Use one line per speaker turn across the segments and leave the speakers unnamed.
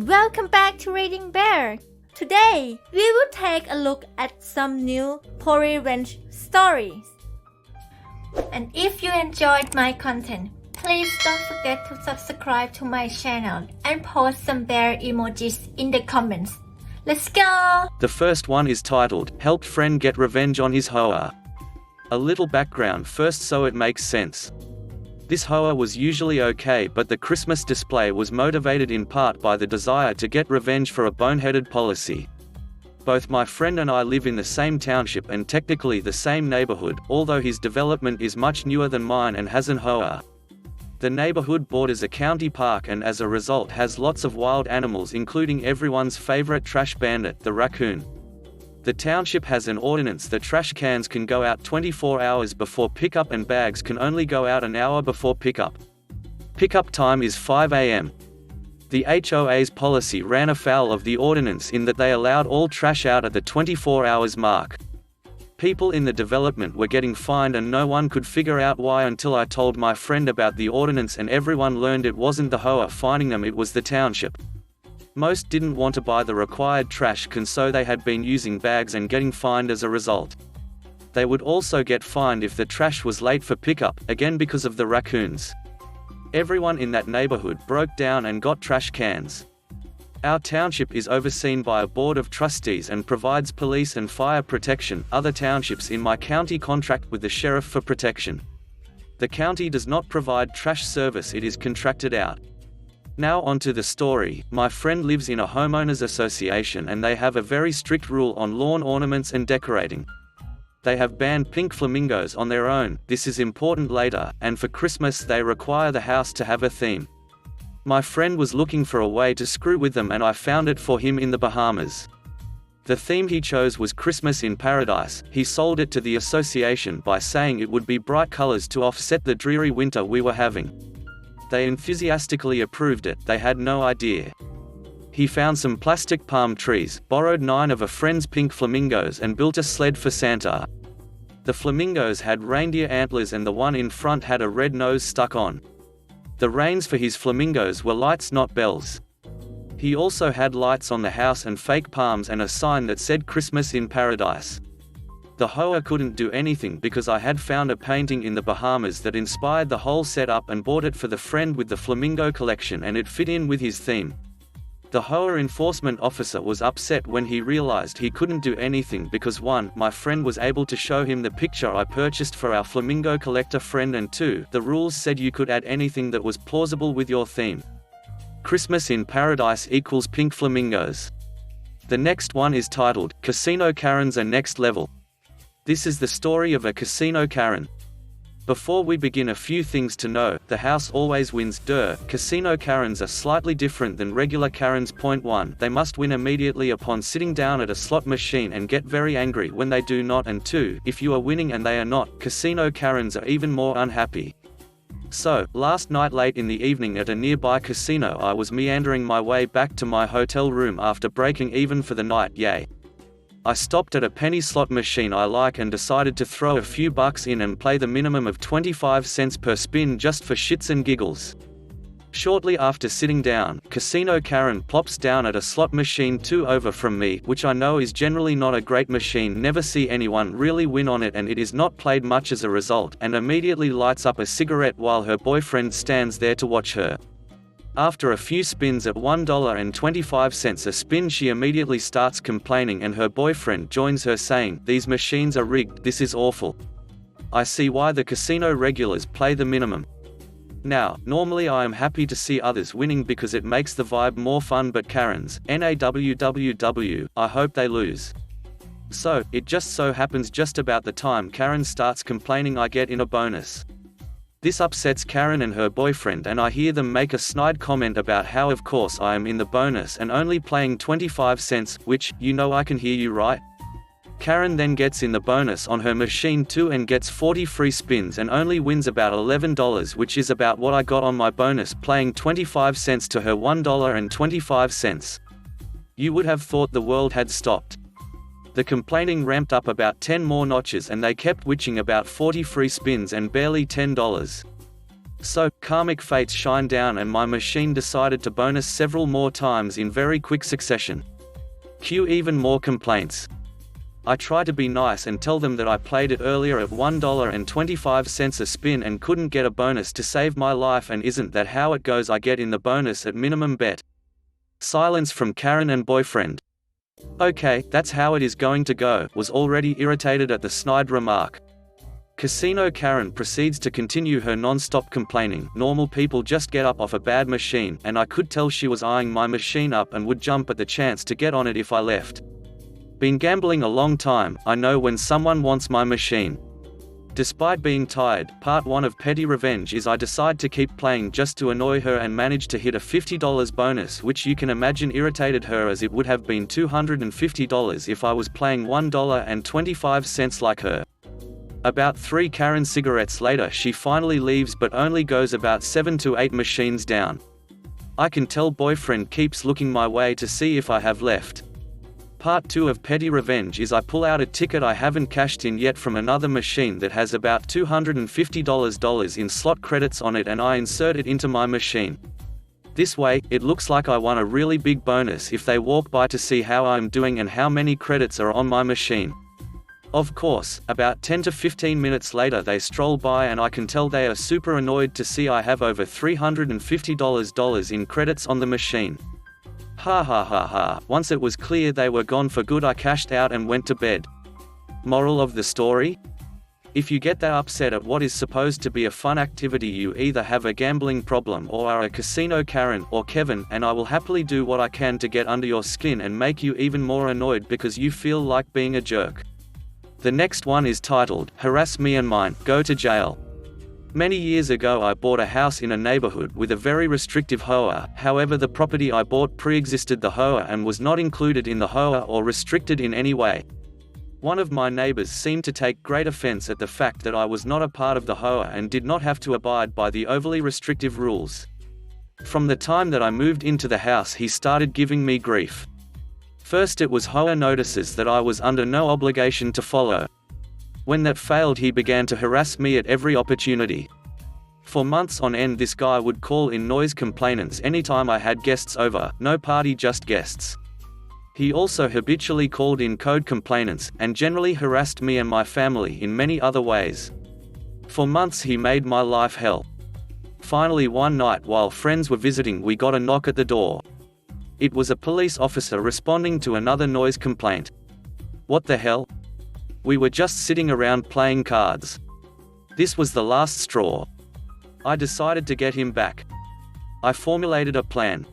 Welcome back to Reading Bear. Today, we will take a look at some new revenge stories. And if you enjoyed my content, please don't forget to subscribe to my channel and post some bear emojis in the comments. Let's go!
The first one is titled, Helped Friend Get Revenge on His HOA. A little background first so it makes sense. This HOA was usually okay, but the Christmas display was motivated in part by the desire to get revenge for a boneheaded policy. Both my friend and I live in the same township and technically the same neighborhood, although his development is much newer than mine and has an HOA. The neighborhood borders a county park and as a result has lots of wild animals, including everyone's favorite trash bandit, the raccoon. The township has an ordinance that trash cans can go out 24 hours before pickup and bags can only go out an hour before pickup. Pickup time is 5 a.m. The HOA's policy ran afoul of the ordinance in that they allowed all trash out at the 24 hours mark. People in the development were getting fined and no one could figure out why until I told my friend about the ordinance, and everyone learned it wasn't the HOA fining them, it was the township. Most didn't want to buy the required trash can, so they had been using bags and getting fined as a result. They would also get fined if the trash was late for pickup, again because of the raccoons. Everyone in that neighborhood broke down and got trash cans. Our township is overseen by a board of trustees and provides police and fire protection. Other townships in my county contract with the sheriff for protection. The county does not provide trash service, it is contracted out. Now onto the story. My friend lives in a homeowners association and they have a very strict rule on lawn ornaments and decorating. They have banned pink flamingos on their own, this is important later, and for Christmas they require the house to have a theme. My friend was looking for a way to screw with them and I found it for him in the Bahamas. The theme he chose was Christmas in Paradise. He sold it to the association by saying it would be bright colors to offset the dreary winter we were having. They enthusiastically approved it, they had no idea. He found some plastic palm trees, borrowed 9 of a friend's pink flamingos and built a sled for Santa. The flamingos had reindeer antlers and the one in front had a red nose stuck on. The reins for his flamingos were lights, not bells. He also had lights on the house and fake palms and a sign that said Christmas in Paradise. The HOA couldn't do anything because I had found a painting in the Bahamas that inspired the whole setup and bought it for the friend with the flamingo collection and it fit in with his theme. The HOA enforcement officer was upset when he realized he couldn't do anything because 1, my friend was able to show him the picture I purchased for our flamingo collector friend, and 2, the rules said you could add anything that was plausible with your theme. Christmas in Paradise equals pink flamingos. The next one is titled, Casino Karens are Next Level. This is the story of a casino Karen. Before we begin, a few things to know. The house always wins. Casino Karens are slightly different than regular Karens. Point 1. They must win immediately upon sitting down at a slot machine and get very angry when they do not, and 2. If you are winning and they are not, Casino Karens are even more unhappy. So, last night late in the evening at a nearby casino, I was meandering my way back to my hotel room after breaking even for the night. Yay! I stopped at a penny slot machine I like and decided to throw a few bucks in and play the minimum of 25 cents per spin just for shits and giggles. Shortly after sitting down, Casino Karen plops down at a slot machine 2 over from me, which I know is generally not a great machine, never see anyone really win on it and it is not played much as a result, and immediately lights up a cigarette while her boyfriend stands there to watch her. After a few spins at $1.25 a spin, she immediately starts complaining and her boyfriend joins her saying, "These machines are rigged, this is awful. I see why the casino regulars play the minimum." Now, normally I am happy to see others winning because it makes the vibe more fun, but Karens, NAWWW, I hope they lose. So, it just so happens just about the time Karen starts complaining I get in a bonus. This upsets Karen and her boyfriend and I hear them make a snide comment about how of course I am in the bonus and only playing 25 cents, which, you know I can hear you right? Karen then gets in the bonus on her machine 2 and gets 40 free spins and only wins about $11, which is about what I got on my bonus playing 25 cents to her $1.25. You would have thought the world had stopped. The complaining ramped up about 10 more notches and they kept witching about 40 free spins and barely $10. So, karmic fates shine down and my machine decided to bonus several more times in very quick succession. Cue even more complaints. I try to be nice and tell them that I played it earlier at $1.25 a spin and couldn't get a bonus to save my life, and isn't that how it goes? I get in the bonus at minimum bet. Silence from Karen and boyfriend. Okay, that's how it is going to go, was already irritated at the snide remark. Casino Karen proceeds to continue her non-stop complaining. Normal people just get up off a bad machine, and I could tell she was eyeing my machine up and would jump at the chance to get on it if I left. Been gambling a long time, I know when someone wants my machine. Despite being tired, part 1 of Petty Revenge is I decide to keep playing just to annoy her and manage to hit a $50 bonus, which you can imagine irritated her as it would have been $250 if I was playing $1.25 like her. About 3 Karen cigarettes later she finally leaves, but only goes about 7 to 8 machines down. I can tell boyfriend keeps looking my way to see if I have left. Part 2 of Petty Revenge is I pull out a ticket I haven't cashed in yet from another machine that has about $250 in slot credits on it, and I insert it into my machine. This way, it looks like I won a really big bonus if they walk by to see how I'm doing and how many credits are on my machine. Of course, about 10 to 15 minutes later they stroll by and I can tell they are super annoyed to see I have over $350 in credits on the machine. Ha ha ha ha, once it was clear they were gone for good I cashed out and went to bed. Moral of the story? If you get that upset at what is supposed to be a fun activity, you either have a gambling problem or are a casino Karen or Kevin, and I will happily do what I can to get under your skin and make you even more annoyed because you feel like being a jerk. The next one is titled, Harass Me and Mine, Go to Jail. Many years ago I bought a house in a neighborhood with a very restrictive HOA, however the property I bought pre-existed the HOA and was not included in the HOA or restricted in any way. One of my neighbors seemed to take great offense at the fact that I was not a part of the HOA and did not have to abide by the overly restrictive rules. From the time that I moved into the house he started giving me grief. First it was HOA notices that I was under no obligation to follow. When that failed he began to harass me at every opportunity. For months on end this guy would call in noise complainants anytime I had guests over, no party just guests. He also habitually called in code complainants, and generally harassed me and my family in many other ways. For months he made my life hell. Finally one night while friends were visiting we got a knock at the door. It was a police officer responding to another noise complaint. What the hell? We were just sitting around playing cards. This was the last straw. I decided to get him back. I formulated a plan.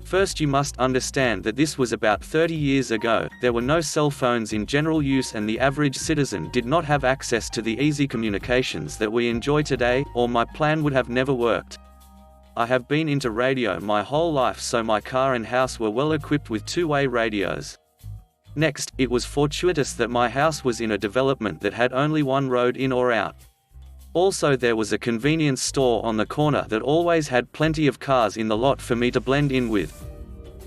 First you must understand that this was about 30 years ago, there were no cell phones in general use and the average citizen did not have access to the easy communications that we enjoy today, or my plan would have never worked. I have been into radio my whole life, so my car and house were well equipped with two-way radios. Next, it was fortuitous that my house was in a development that had only one road in or out. Also there was a convenience store on the corner that always had plenty of cars in the lot for me to blend in with.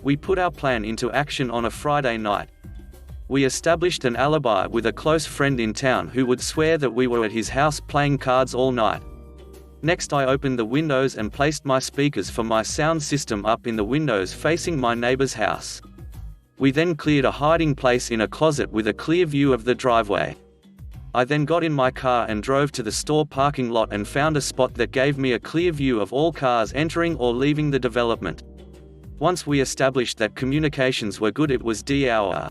We put our plan into action on a Friday night. We established an alibi with a close friend in town who would swear that we were at his house playing cards all night. Next I opened the windows and placed my speakers for my sound system up in the windows facing my neighbor's house. We then cleared a hiding place in a closet with a clear view of the driveway. I then got in my car and drove to the store parking lot and found a spot that gave me a clear view of all cars entering or leaving the development. Once we established that communications were good, it was the hour.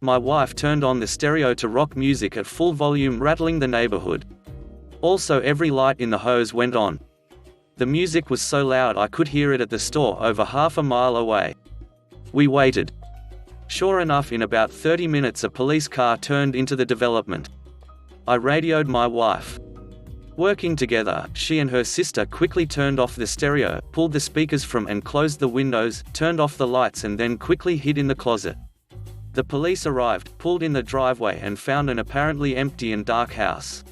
My wife turned on the stereo to rock music at full volume, rattling the neighborhood. Also every light in the hose went on. The music was so loud I could hear it at the store over half a mile away. We waited. Sure enough, in about 30 minutes a police car turned into the development. I radioed my wife. Working together, she and her sister quickly turned off the stereo, pulled the speakers from and closed the windows, turned off the lights and then quickly hid in the closet. The police arrived, pulled in the driveway and found an apparently empty and dark house.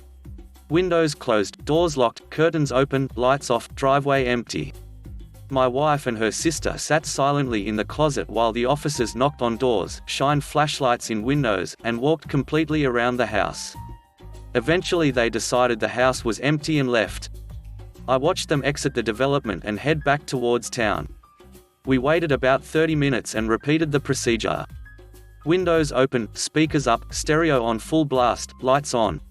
Windows closed, doors locked, curtains open, lights off, driveway empty. My wife and her sister sat silently in the closet while the officers knocked on doors, shined flashlights in windows, and walked completely around the house. Eventually they decided the house was empty and left. I watched them exit the development and head back towards town. We waited about 30 minutes and repeated the procedure. Windows open, speakers up, stereo on full blast, lights on.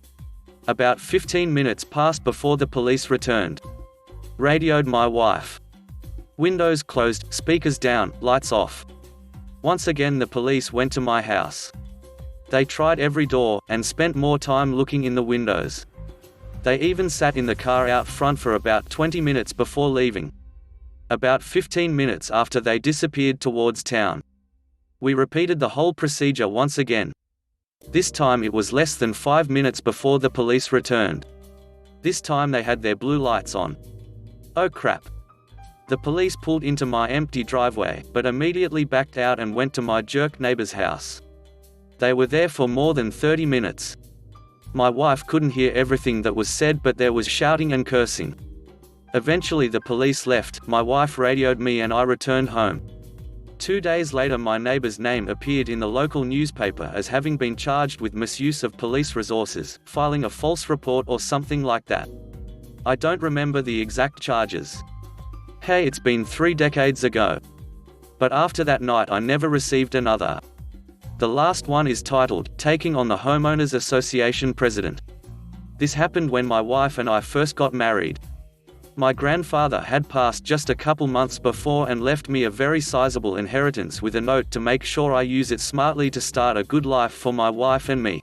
About 15 minutes passed before the police returned. Radioed my wife. Windows closed, speakers down, lights off. Once again the police went to my house. They tried every door, and spent more time looking in the windows. They even sat in the car out front for about 20 minutes before leaving. About 15 minutes after they disappeared towards town. We repeated the whole procedure once again. This time it was less than 5 minutes before the police returned. This time they had their blue lights on. Oh crap. The police pulled into my empty driveway, but immediately backed out and went to my jerk neighbor's house. They were there for more than 30 minutes. My wife couldn't hear everything that was said, but there was shouting and cursing. Eventually the police left, my wife radioed me and I returned home. 2 days later my neighbor's name appeared in the local newspaper as having been charged with misuse of police resources, filing a false report or something like that. I don't remember the exact charges. Hey, it's been 3 decades ago. But after that night I never received another. The last one is titled, Taking on the Homeowners Association President. This happened when my wife and I first got married. My grandfather had passed just a couple months before and left me a very sizable inheritance with a note to make sure I use it smartly to start a good life for my wife and me.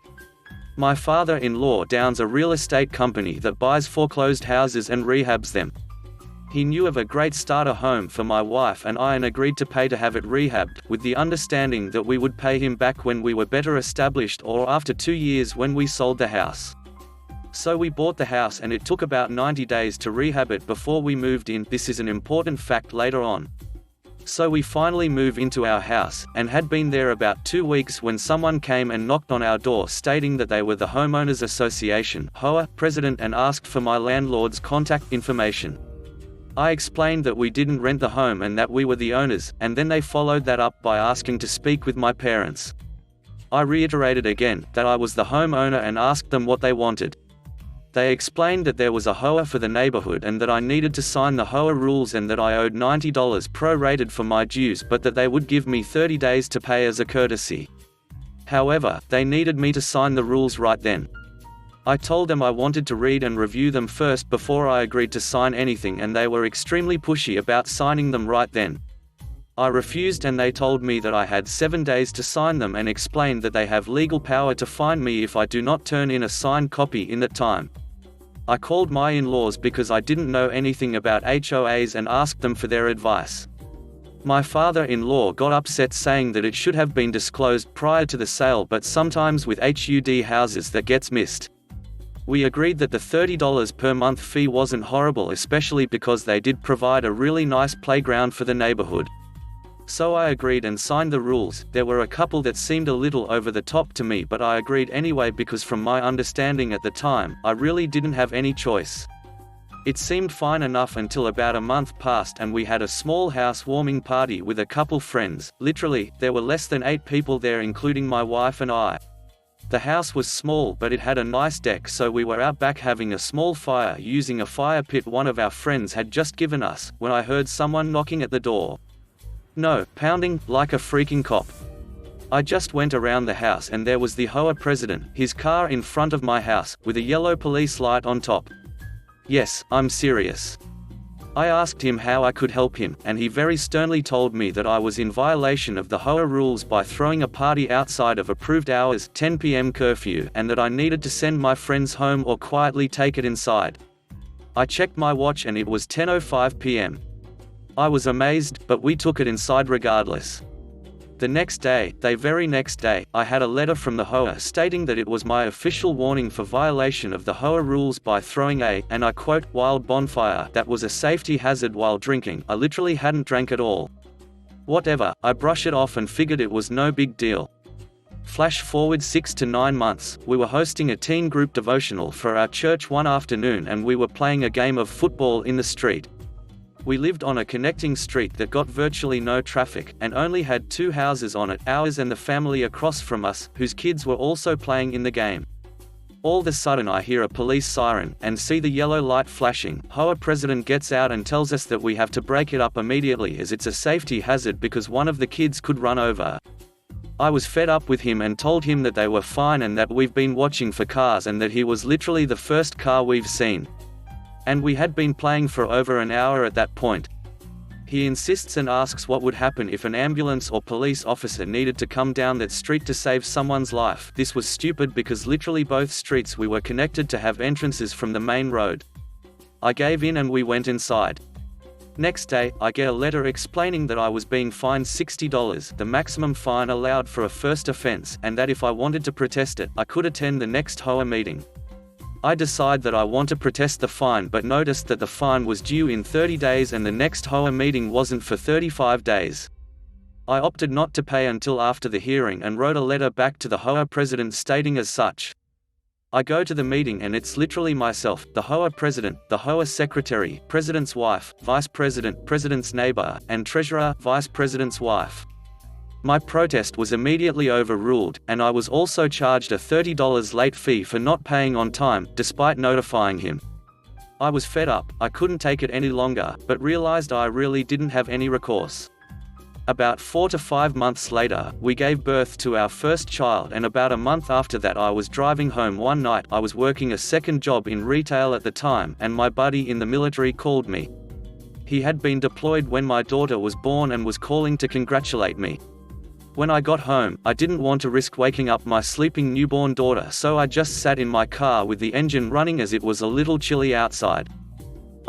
My father-in-law owns a real estate company that buys foreclosed houses and rehabs them. He knew of a great starter home for my wife and I and agreed to pay to have it rehabbed, with the understanding that we would pay him back when we were better established or after 2 years when we sold the house. So we bought the house and it took about 90 days to rehab it before we moved in. This is an important fact later on. So we finally moved into our house, and had been there about 2 weeks when someone came and knocked on our door stating that they were the Homeowners Association (HOA) president and asked for my landlord's contact information. I explained that we didn't rent the home and that we were the owners, and then they followed that up by asking to speak with my parents. I reiterated again that I was the homeowner and asked them what they wanted. They explained that there was a HOA for the neighborhood and that I needed to sign the HOA rules and that I owed $90 prorated for my dues, but that they would give me 30 days to pay as a courtesy. However, they needed me to sign the rules right then. I told them I wanted to read and review them first before I agreed to sign anything, and they were extremely pushy about signing them right then. I refused and they told me that I had 7 days to sign them and explained that they have legal power to fine me if I do not turn in a signed copy in that time. I called my in-laws because I didn't know anything about HOAs and asked them for their advice. My father-in-law got upset saying that it should have been disclosed prior to the sale, but sometimes with HUD houses that gets missed. We agreed that the $30 per month fee wasn't horrible, especially because they did provide a really nice playground for the neighborhood. So I agreed and signed the rules. There were a couple that seemed a little over the top to me, but I agreed anyway because from my understanding at the time, I really didn't have any choice. It seemed fine enough until about a month passed and we had a small housewarming party with a couple friends. Literally, there were less than 8 people there including my wife and I. The house was small but it had a nice deck, so we were out back having a small fire using a fire pit one of our friends had just given us, when I heard someone knocking at the door. No, pounding, like a freaking cop. I just went around the house and there was the HOA president, his car in front of my house, with a yellow police light on top. Yes, I'm serious. I asked him how I could help him, and he very sternly told me that I was in violation of the HOA rules by throwing a party outside of approved hours, 10 p.m. curfew, and that I needed to send my friends home or quietly take it inside. I checked my watch and it was 10:05 p.m. I was amazed, but we took it inside regardless. The next day, the very next day, I had a letter from the HOA stating that it was my official warning for violation of the HOA rules by throwing a, and I quote, wild bonfire that was a safety hazard while drinking. I literally hadn't drank at all. Whatever, I brushed it off and figured it was no big deal. Flash forward 6 to 9 months, we were hosting a teen group devotional for our church one afternoon and we were playing a game of football in the street. We lived on a connecting street that got virtually no traffic, and only had 2 houses on it, ours and the family across from us, whose kids were also playing in the game. All of a sudden I hear a police siren, and see the yellow light flashing. HOA president gets out and tells us that we have to break it up immediately as it's a safety hazard because one of the kids could run over. I was fed up with him and told him that they were fine and that we've been watching for cars and that he was literally the first car we've seen. And we had been playing for over an hour at that point. He insists and asks what would happen if an ambulance or police officer needed to come down that street to save someone's life. This was stupid because literally both streets we were connected to have entrances from the main road. I gave in and we went inside. Next day, I get a letter explaining that I was being fined $60, the maximum fine allowed for a first offense, and that if I wanted to protest it, I could attend the next HOA meeting. I decide that I want to protest the fine but noticed that the fine was due in 30 days and the next HOA meeting wasn't for 35 days. I opted not to pay until after the hearing and wrote a letter back to the HOA president stating as such. I go to the meeting and it's literally myself, the HOA president, the HOA secretary, president's wife, vice president, president's neighbor, and treasurer, vice president's wife. My protest was immediately overruled, and I was also charged a $30 late fee for not paying on time, despite notifying him. I was fed up, I couldn't take it any longer, but realized I really didn't have any recourse. About 4 to 5 months later, we gave birth to our first child, and about a month after that I was driving home one night. I was working a second job in retail at the time, and my buddy in the military called me. He had been deployed when my daughter was born and was calling to congratulate me. When I got home, I didn't want to risk waking up my sleeping newborn daughter, so I just sat in my car with the engine running as it was a little chilly outside.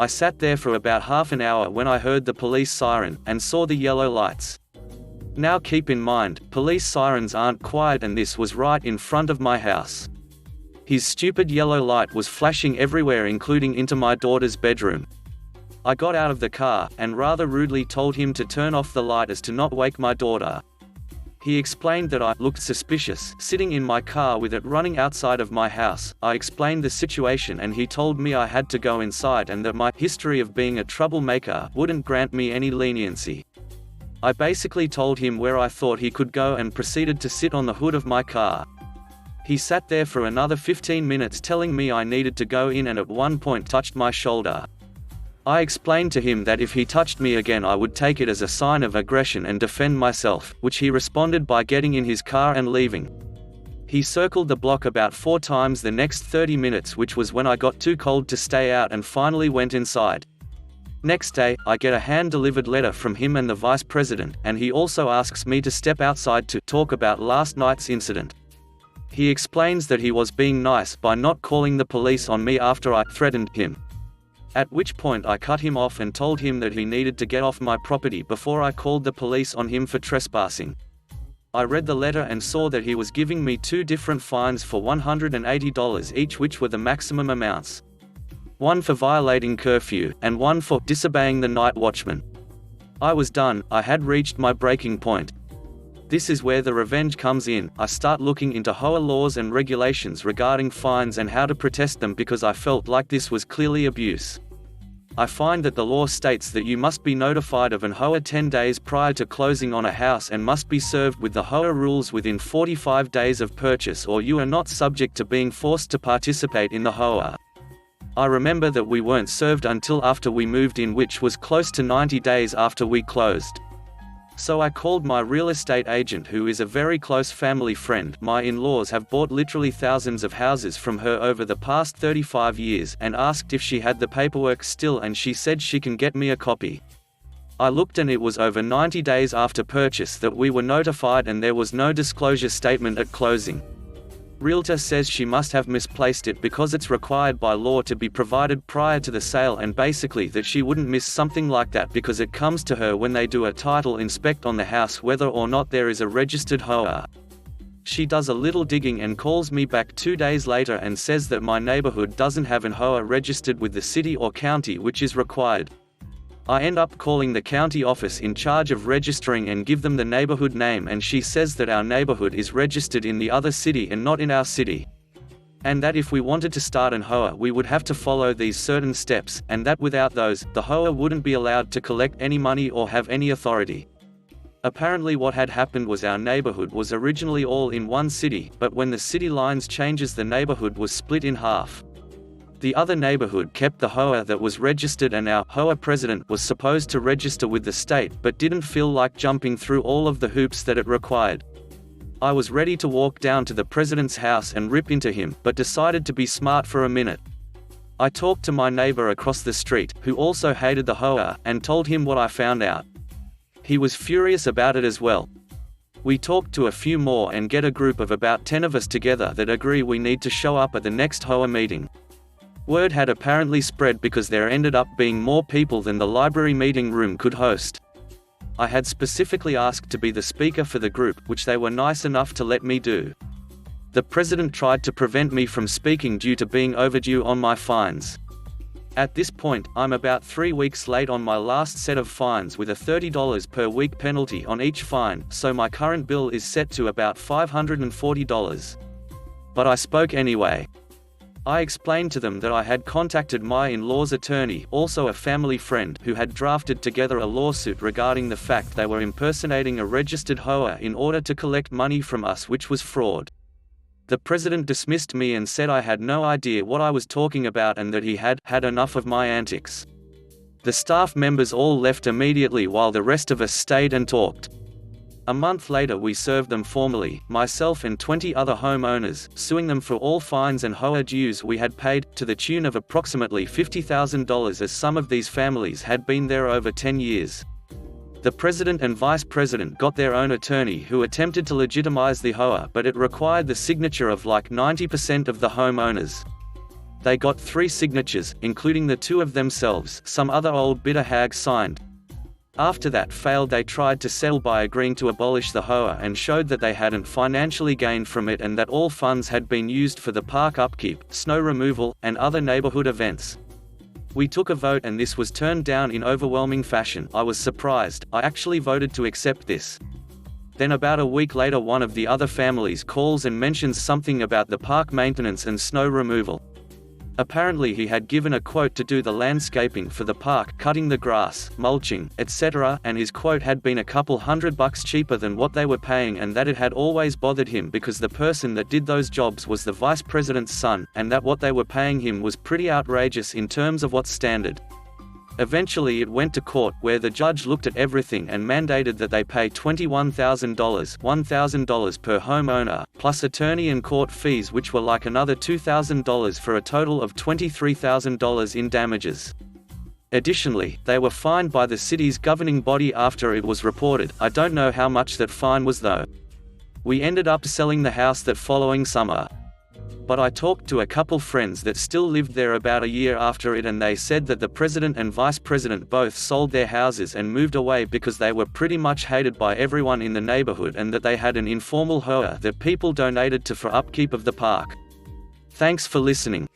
I sat there for about half an hour when I heard the police siren, and saw the yellow lights. Now keep in mind, police sirens aren't quiet and this was right in front of my house. His stupid yellow light was flashing everywhere including into my daughter's bedroom. I got out of the car, and rather rudely told him to turn off the light as to not wake my daughter. He explained that I looked suspicious, sitting in my car with it running outside of my house. I explained the situation and he told me I had to go inside and that my history of being a troublemaker wouldn't grant me any leniency. I basically told him where I thought he could go and proceeded to sit on the hood of my car. He sat there for another 15 minutes telling me I needed to go in and at one point touched my shoulder. I explained to him that if he touched me again I would take it as a sign of aggression and defend myself, which he responded by getting in his car and leaving. He circled the block about 4 times the next 30 minutes, which was when I got too cold to stay out and finally went inside. Next day, I get a hand-delivered letter from him and the vice president, and he also asks me to step outside to talk about last night's incident. He explains that he was being nice by not calling the police on me after I threatened him. At which point I cut him off and told him that he needed to get off my property before I called the police on him for trespassing. I read the letter and saw that he was giving me 2 different fines for $180 each, which were the maximum amounts. One for violating curfew, and one for disobeying the night watchman. I was done, I had reached my breaking point. This is where the revenge comes in. I start looking into HOA laws and regulations regarding fines and how to protest them because I felt like this was clearly abuse. I find that the law states that you must be notified of an HOA 10 days prior to closing on a house and must be served with the HOA rules within 45 days of purchase, or you are not subject to being forced to participate in the HOA. I remember that we weren't served until after we moved in, which was close to 90 days after we closed. So I called my real estate agent, who is a very close family friend. My in-laws have bought literally thousands of houses from her over the past 35 years, and asked if she had the paperwork still, and she said she can get me a copy. I looked and it was over 90 days after purchase that we were notified, and there was no disclosure statement at closing. Realtor says she must have misplaced it because it's required by law to be provided prior to the sale, and basically that she wouldn't miss something like that because it comes to her when they do a title inspect on the house whether or not there is a registered HOA. She does a little digging and calls me back 2 days later and says that my neighborhood doesn't have an HOA registered with the city or county, which is required. I end up calling the county office in charge of registering and give them the neighborhood name, and she says that our neighborhood is registered in the other city and not in our city. And that if we wanted to start an HOA we would have to follow these certain steps, and that without those, the HOA wouldn't be allowed to collect any money or have any authority. Apparently what had happened was our neighborhood was originally all in one city, but when the city lines changes the neighborhood was split in half. The other neighborhood kept the HOA that was registered, and our HOA president was supposed to register with the state but didn't feel like jumping through all of the hoops that it required. I was ready to walk down to the president's house and rip into him, but decided to be smart for a minute. I talked to my neighbor across the street, who also hated the HOA, and told him what I found out. He was furious about it as well. We talked to a few more and get a group of about 10 of us together that agree we need to show up at the next HOA meeting. Word had apparently spread because there ended up being more people than the library meeting room could host. I had specifically asked to be the speaker for the group, which they were nice enough to let me do. The president tried to prevent me from speaking due to being overdue on my fines. At this point, I'm about 3 weeks late on my last set of fines with a $30 per week penalty on each fine, so my current bill is set to about $540. But I spoke anyway. I explained to them that I had contacted my in-law's attorney, also a family friend, who had drafted together a lawsuit regarding the fact they were impersonating a registered HOA in order to collect money from us, which was fraud. The president dismissed me and said I had no idea what I was talking about and that he had had enough of my antics. The staff members all left immediately while the rest of us stayed and talked. A month later we served them formally, myself and 20 other homeowners, suing them for all fines and HOA dues we had paid, to the tune of approximately $50,000, as some of these families had been there over 10 years. The president and vice president got their own attorney who attempted to legitimize the HOA, but it required the signature of like 90% of the homeowners. They got 3 signatures, including the 2 of themselves. Some other old bitter hag signed. After that failed, they tried to settle by agreeing to abolish the HOA and showed that they hadn't financially gained from it and that all funds had been used for the park upkeep, snow removal, and other neighborhood events. We took a vote and this was turned down in overwhelming fashion. I was surprised. I actually voted to accept this. Then about a week later one of the other families calls and mentions something about the park maintenance and snow removal. Apparently he had given a quote to do the landscaping for the park, cutting the grass, mulching, etc., and his quote had been a couple $100 cheaper than what they were paying, and that it had always bothered him because the person that did those jobs was the vice president's son, and that what they were paying him was pretty outrageous in terms of what's standard. Eventually it went to court, where the judge looked at everything and mandated that they pay $21,000 per homeowner, plus attorney and court fees, which were like another $2,000 for a total of $23,000 in damages. Additionally, they were fined by the city's governing body after it was reported. I don't know how much that fine was though. We ended up selling the house that following summer. But I talked to a couple friends that still lived there about a year after it, and they said that the president and vice president both sold their houses and moved away because they were pretty much hated by everyone in the neighborhood, and that they had an informal HOA that people donated to for upkeep of the park. Thanks for listening.